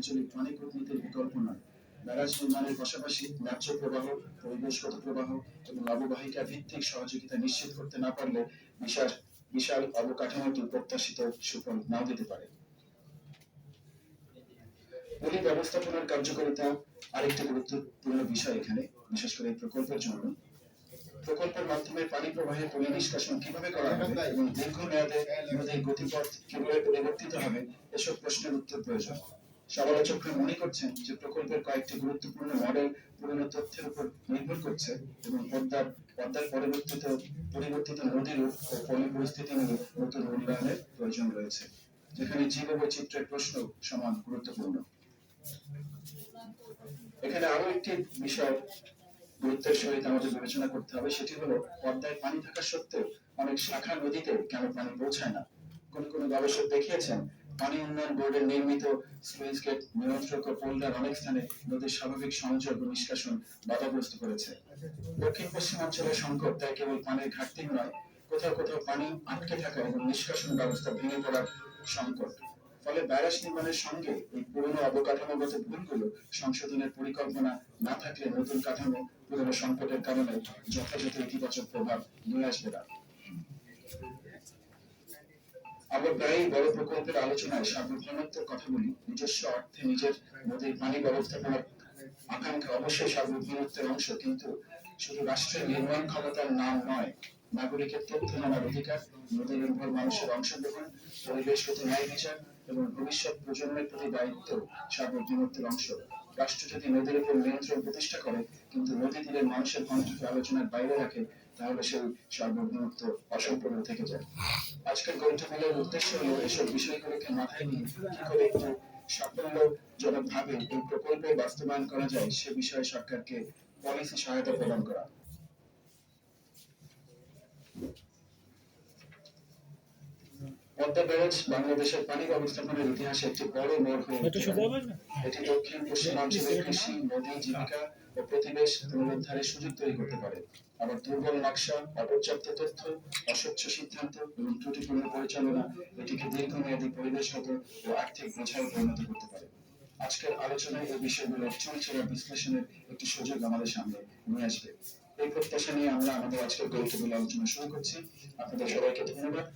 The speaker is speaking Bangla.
আঞ্চলিক পানি কূটনীতির বিকল্প নয়। ব্যারাজ নির্মাণের পাশাপাশি ন্যায্য প্রবাহ, পরিবেশগত প্রবাহ এবং অববাহিকা ভিত্তিক সহযোগিতা নিশ্চিত করতে না পারলে বিশাল বিশাল অবকাঠামোটি প্রত্যাশিত সুফল নাও দিতে পারে। পলি ব্যবস্থাপনার কার্যকারিতা আরেকটি গুরুত্বপূর্ণ বিষয় এখানে, বিশেষ করে এই প্রকল্পের জন্য। প্রকল্পের মাধ্যমে পানি প্রবাহের পলি নিষ্কাশন কিভাবে করা হবে এবং দীর্ঘমেয়াদে নদীর গতিপথ কিভাবে পরিবর্তিত হবে, এসব প্রশ্নের উত্তর প্রয়োজন। সমালোচকরা মনে করছেন যে প্রকল্পের কয়েকটি গুরুত্বপূর্ণ মডেল পুরনো তথ্যের উপর নির্ভর করছে এবং পদ্মার পরিবর্তিত নদীর ও পলি পরিস্থিতি নিয়ে নতুন উন্নয়নের প্রয়োজন রয়েছে, যেখানে জীববৈচিত্র্যের প্রশ্ন সমান গুরুত্বপূর্ণ। এখানে আরো একটি বিষয় গুরুত্বের সহিত আমাদের বিবেচনা করতে হবে, সেটি হলো পদ্মায় পানি থাকা সত্ত্বেও অনেক শাখা নদীতে কেন পানি পৌঁছায় না। কোন গবেষক দেখিয়েছেন পানি উন্নয়ন বোর্ডের নির্মিত স্লুইস গেট, নিয়ন্ত্রক ও পোল্ডার অনেক স্থানে নদীর স্বাভাবিক সংযোগ ও নিষ্কাশন বাধাগ্রস্ত করেছে। দক্ষিণ পশ্চিমাঞ্চলের সংকট তাই কেবল পানির ঘাটতি নয়, কোথাও কোথাও পানি আটকে থাকা এবং নিষ্কাশন ব্যবস্থা ভেঙে পড়ার সংকট। ফলে ব্যারাজ নির্মাণের সঙ্গে এই পুরনো অবকাঠামোগত ভুলগুলো সংশোধনের পরিকল্পনা না থাকলে নতুন কাঠামো পুরনো সংকটের কারণে যথাযথ ইতিবাচক প্রভাব নিয়ে আসবে না। আমরা প্রায়ই বড় প্রকল্পের আলোচনায় সার্বভৌমত্বের কথা বলি। নিজস্ব অর্থে নিজের নদীর পানি ব্যবস্থাপনার আকাঙ্ক্ষা অবশ্যই সার্বভৌমত্বের অংশ, কিন্তু শুধু রাষ্ট্রের নির্মাণ ক্ষমতার নাম নয়, নাগরিকের তথ্য জানার অধিকার, নদী নির্ভর মানুষের অংশগ্রহণ, পরিবেশগত ন্যায় বিচার এবং ভবিষ্যৎ প্রজন্মের প্রতি দায়িত্ব সার্বভৌমত্বের অংশ। রাষ্ট্র যদি নদীর উপর নিয়ন্ত্রণ প্রতিষ্ঠা করে কিন্তু নদী তীরের মানুষের কণ্ঠকে আলোচনার বাইরে রাখে, তাহলে সেই সার্বভৌমত্ব অসম্পূর্ণ থেকে যায়। আজকের গল্পগুলোর উদ্দেশ্য হলো এসব বিষয়গুলোকে মাথায় নিয়ে কি করে একটু সাফল্যজনক ভাবে এই প্রকল্পে বাস্তবায়ন করা যায় সে বিষয়ে সরকারকে পলিসি সহায়তা প্রদান করা। পদ্মা ব্যারাজ বাংলাদেশের পানি ব্যবস্থাপনার ইতিহাসে একটি বড় মোড় হয়ে উঠেছে। এটি দক্ষিণ পশ্চিমাঞ্চলের কৃষি, নদী, জীবিকা ও পরিবেশ পুনরুদ্ধারের সুযোগ তৈরি করতে পারে। আবার দুর্বল নকশা, অপর্যাপ্ত তথ্য, অস্বচ্ছ সিদ্ধান্ত এবং ত্রুটিপূর্ণ পরিচালনা এটিকে দীর্ঘমেয়াদী পরিবেশগত ও আর্থিক বোঝায় পরিণত করতে পারে। আজকের আলোচনায় এই বিষয়গুলোর চুলচেরা বিশ্লেষণের একটি সুযোগ আমাদের সামনে নিয়ে আসবে। এই প্রত্যাশা নিয়ে আমরা আমাদের আজকের গুরুত্বপূর্ণ আলোচনা শুরু করছি। আপনাদের সবাইকে ধন্যবাদ।